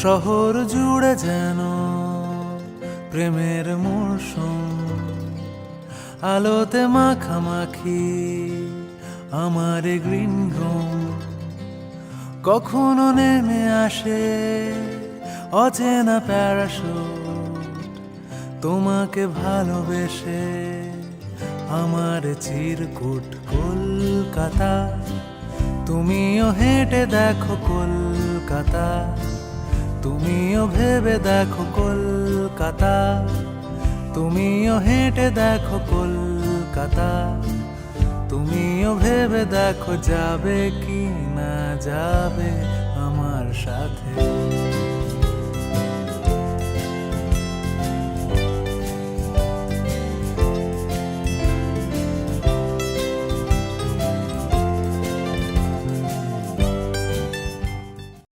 শহর জুড়ে যেন প্রেমের মৌসুম, আলোতে মাখামাখি আমার গ্রিন রুম। কখনো নেমে আসে অচেনা প্যারাশুট, তোমাকে ভালোবেসে আমার চিরকুট। কলকাতা, তুমিও হেঁটে দেখো কলকাতা, তুমিও ভেবে দেখো কলকাতা, তুমিও হেঁটে দেখো কলকাতা, তুমিও ভেবে দেখো যাবে কি না যাবে আমার সাথে।